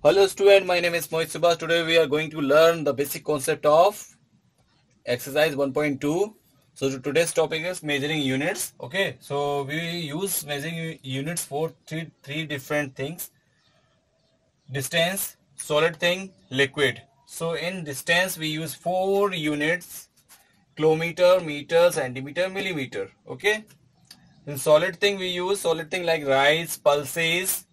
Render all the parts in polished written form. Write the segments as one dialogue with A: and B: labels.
A: Hello student, my name is Mohit Subhas. Today we are going to learn the basic concept of exercise 1.2. So today's topic is measuring units. Okay, so we use measuring units for three different things: distance, solid thing, liquid. So in distance we use 4 units: kilometer, meter, centimeter, millimeter. Okay. In solid thing we use solid thing like rice, pulses.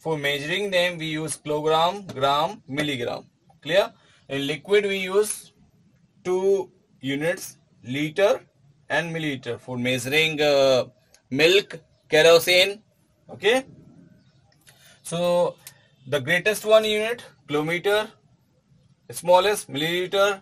A: For measuring them, we use kilogram, gram, milligram. Clear? In liquid, we use 2 units, liter and milliliter, for measuring milk, kerosene. Okay. So the greatest one unit, kilometer, smallest milliliter,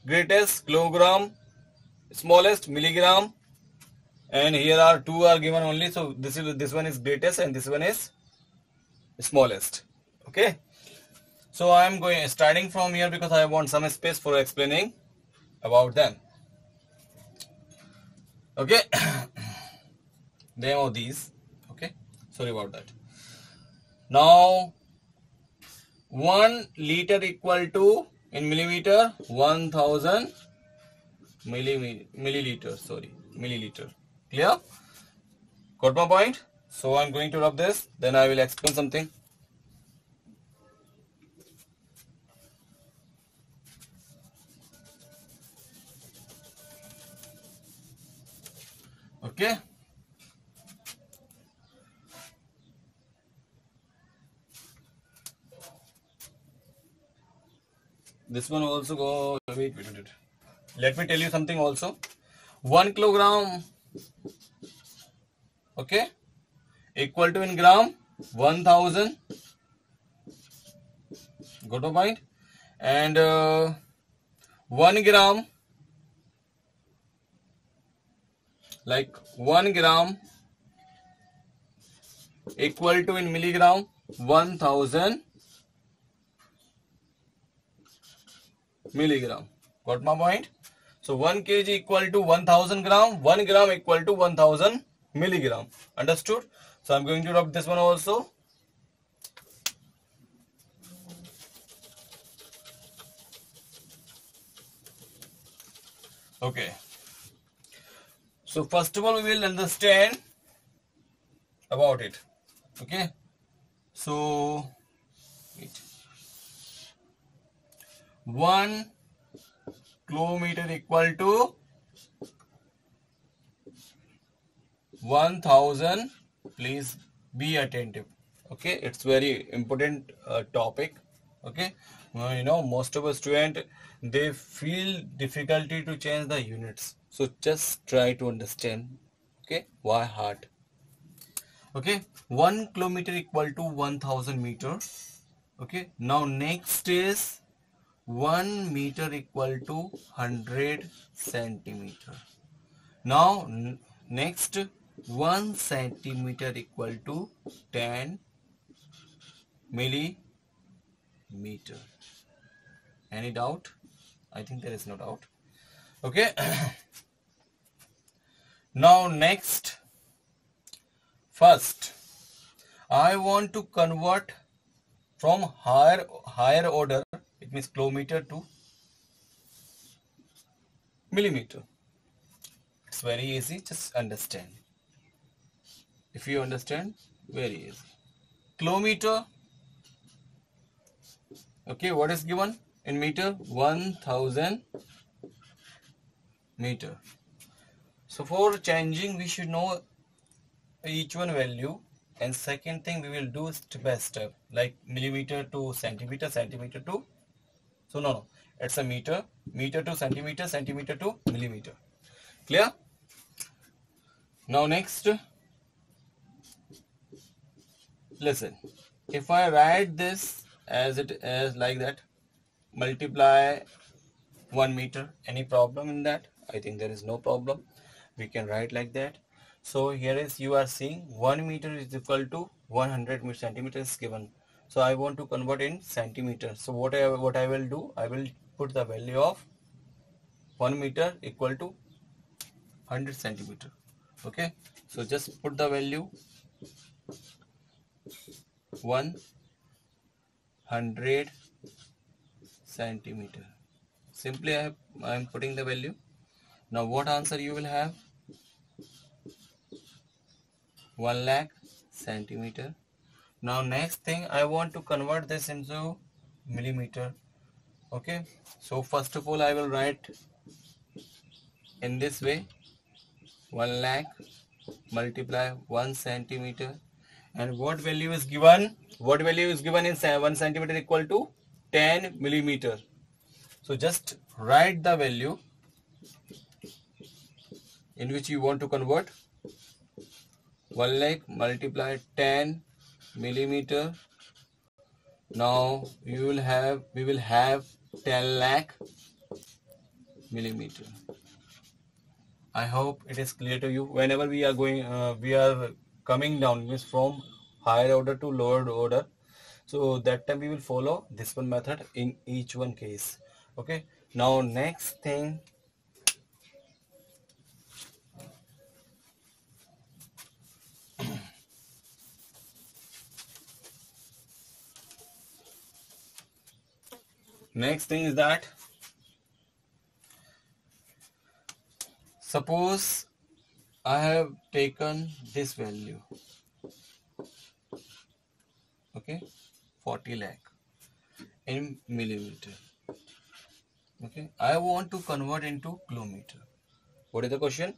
A: greatest kilogram, smallest milligram, and here are two are given only. So this one is greatest and this one is smallest. Okay. So I am going starting from here because I want some space for explaining about them. Okay. Name of these. Okay. Sorry about that. Now 1 liter equal to, in millimeter, 1000 milliliter. Sorry, milliliter. Clear? Got my point? So I'm going to rub this. Then I will explain something. Okay. This one also go. Wait. Let me tell you something also. 1 kilogram. Okay. Equal to, in gram, 1000. Got to point. And 1 gram, like 1 gram equal to, in milligram, 1000 milligram. Got my point? So 1 kg equal to 1000 gram, 1 gram equal to 1000 milligram. Understood? So I'm going to rub this one also. Okay. So first of all, we will understand about it. Okay. So wait. 1 kilometer equal to 1000. Please be attentive. Okay, it's very important topic. Okay, most of a student, they feel difficulty to change the units, so just try to understand. Okay, why hard? Okay, 1 kilometer equal to 1000 meter. Okay, now next is 1 meter equal to 100 centimeter. Now next, 1 centimeter equal to 10 millimeter. Any doubt? I think there is no doubt. Okay. Now next, first I want to convert from higher order, it means kilometer, to millimeter. It's very easy, just understand. If you understand, very easy. Kilometer. Okay, what is given in meter? 1000 meter. So for changing, we should know each one value, and second thing we will do step by step, like millimeter to centimeter, centimeter to, so no, it's a meter, meter to centimeter, centimeter to millimeter. Clear? Now next, listen, if I write this as it is like that, multiply 1 meter, any problem in that? I think there is no problem. We can write like that. So here is, you are seeing 1 meter is equal to 100 centimeters given. So I want to convert in centimeter. So what I will do, I will put the value of 1 meter equal to 100 centimeter. Okay, so just put the value 100 100 centimeter. Simply I am putting the value. Now what answer you will have? 1 lakh centimeter. Now next thing, I want to convert this into millimeter. Okay, so first of all I will write in this way, 1 lakh multiply 1 centimeter, and what value is given? What value is given in 1 centimeter equal to 10 millimeter. So just write the value in which you want to convert. 1 lakh multiply 10 millimeter. Now we will have 10 lakh millimeter. I hope it is clear to you. Whenever we are coming down, means from higher order to lower order. So that time we will follow this one method in each one case. Okay. Now next thing. Next thing is that, suppose I have taken this value, okay, 40 lakh in millimeter. Okay, I want to convert into kilometer. What is the question?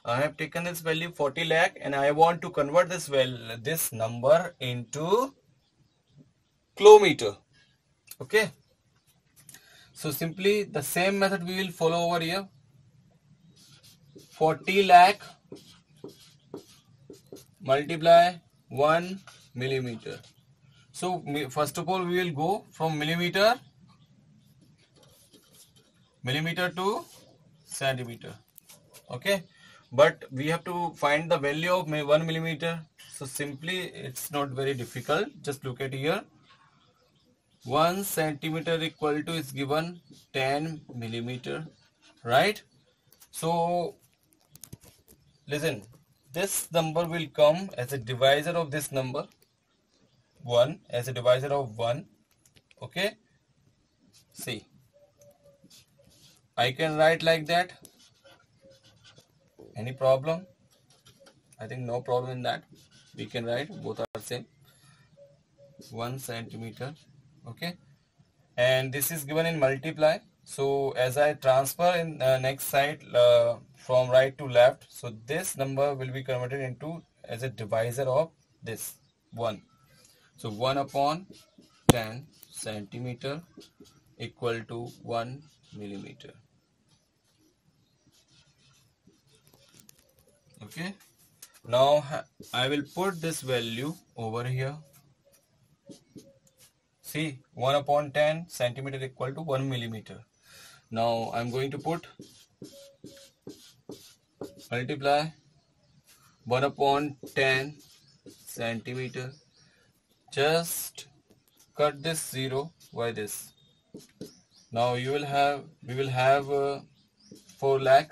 A: I have taken this value 40 lakh and I want to convert this number into kilometer. Okay. So simply the same method we will follow over here. 40 lakh multiply 1 millimeter. So first of all we will go from millimeter to centimeter. Okay, but we have to find the value of 1 millimeter. So simply it's not very difficult. Just look at here. 1 centimeter equal to is given 10 millimeter, right? So listen, this number will come as a divisor of this number 1, as a divisor of 1. Okay, see, I can write like that. Any problem? I think no problem in that. We can write, both are same. 1 centimeter. Okay, and this is given in multiply. So as I transfer in next side from right to left, so this number will be converted into as a divisor of this 1. So 1 upon 10 centimeter equal to 1 millimeter. Okay, now I will put this value over here. See, 1 upon 10 centimeter equal to 1 millimeter. Now I'm going to put multiply 1 upon 10 centimeter. Just cut this 0 by this. Now we will have 4 lakh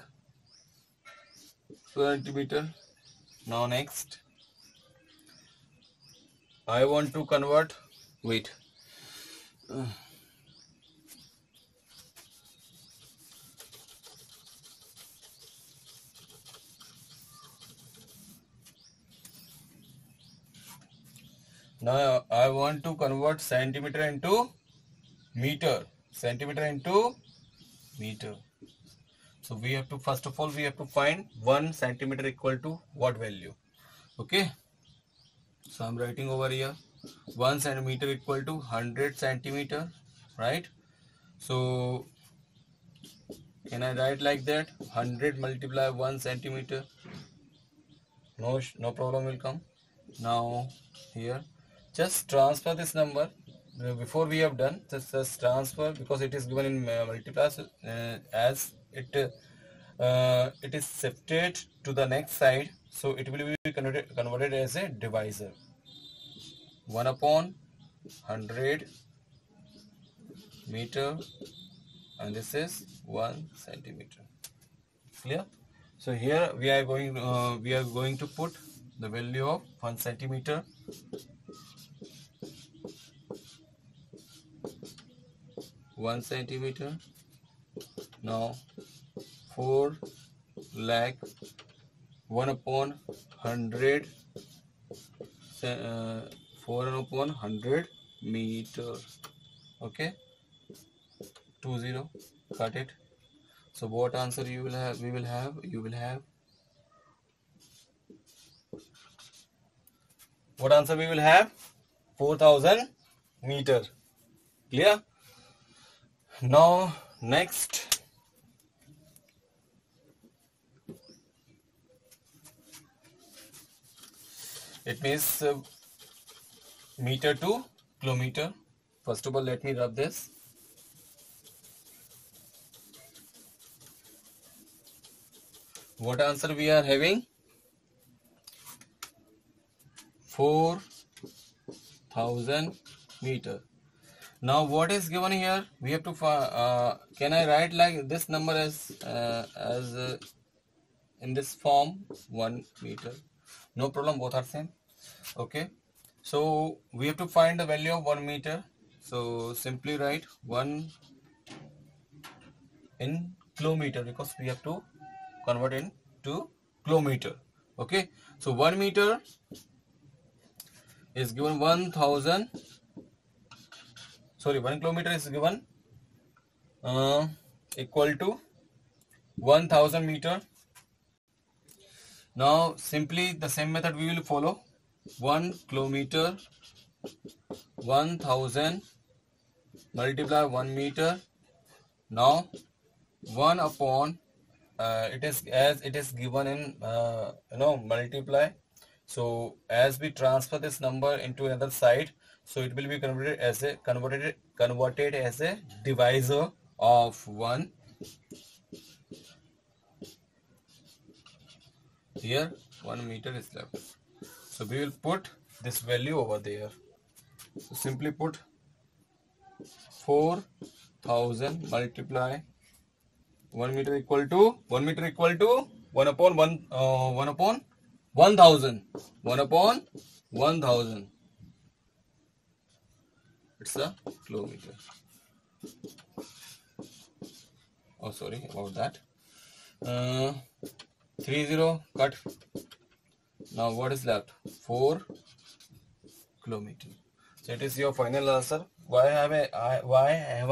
A: centimeter. Now next, I want to convert. Wait. Now I want to convert centimeter into meter. Centimeter into meter. So we have to, first of all, we have to find 1 centimeter equal to what value. Okay. So I'm writing over here 1 centimeter equal to 100 centimeter, right? So can I write like that? 100 multiply 1 centimeter. No problem will come. Now here, just transfer this number. Before we have done, just transfer, because it is given in multiply, as it is shifted to the next side, so it will be converted as a divisor. 1 upon 100 meter, and this is 1 centimeter. Clear? So here we are going to put the value of 1 centimeter. 1 centimeter. Now 4 lakh 1 upon 100, 4 upon 100 meter. Okay, 20, cut it. So what answer you will have? You will have what answer we will have? 4000 meter. Clear? Now next, it means meter to kilometer. First of all, let me rub this. What answer we are having? 4000 meter. Now what is given here? We have to can I write like this number as in this form? 1 meter. No problem, both are same. Okay, so we have to find the value of 1 meter. So simply write 1 in kilometer, because we have to convert into kilometer. Okay, so 1 meter is given 1000. Sorry, 1 kilometer is given equal to 1000 meter. Now simply the same method we will follow. 1 kilometer 1000 multiply 1 meter. Now 1 upon it is as it is given in multiply. So as we transfer this number into another side, so it will be converted as a divisor of 1. Here 1 meter is left, so we will put this value over there. So simply put 4000 multiply 1 meter equal to 1 upon 1 upon 1000. 1 upon 1000. It's a kilometer. Oh, sorry about that. 30 cut. Now what is left? 4 kilometer. So it is your final answer. Why have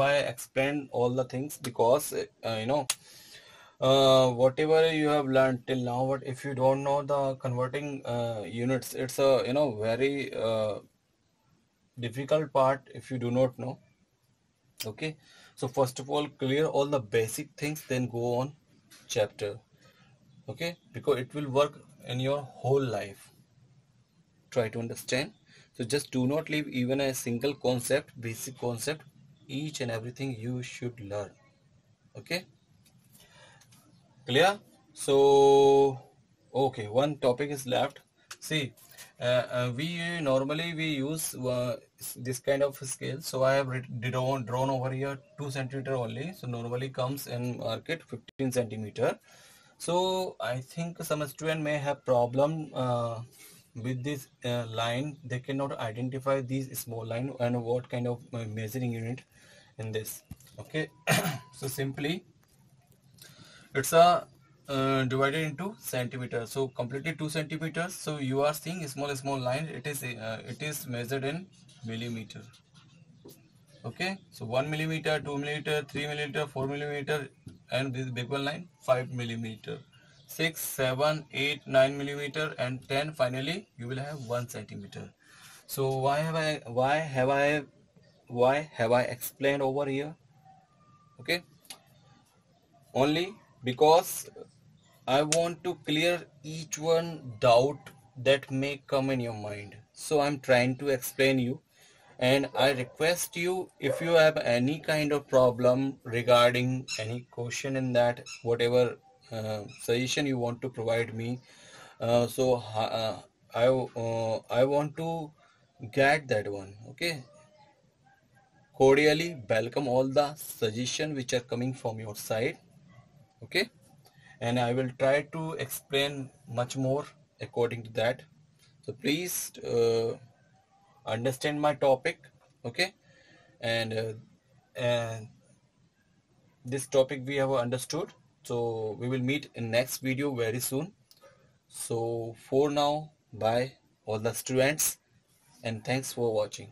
A: I explained all the things? Because whatever you have learned till now, but if you don't know the converting units, it's a very difficult part if you do not know. Okay, so first of all, clear all the basic things, then go on chapter. Okay, because it will work in your whole life. Try to understand. So just do not leave even a single concept, basic concept. Each and everything you should learn. Okay, clear? So okay, one topic is left. See, we normally use this kind of scale. So I have drawn over here 2 centimeter only. So normally comes in market 15 centimeter. So I think some student may have problem with this line. They cannot identify these small line and what kind of measuring unit in this. Okay, so simply it's a divided into centimeters. So completely 2 centimeters. So you are seeing a small line. It is measured in millimeter. Okay, so 1 millimeter, 2 millimeter, 3 millimeter, 4 millimeter, and this big one line 5 millimeter, 6, 7, 8, 9 millimeter, and 10. Finally, you will have 1 centimeter. So why have I explained over here? Okay, only because I want to clear each one doubt that may come in your mind. So I'm trying to explain you, and I request you, if you have any kind of problem regarding any question in that, whatever suggestion you want to provide me, I want to get that one. Okay, cordially welcome all the suggestions which are coming from your side. Okay, and I will try to explain much more according to that. So please understand my topic. Okay, and this topic we have understood. So we will meet in next video very soon. So for now, bye all the students, and thanks for watching.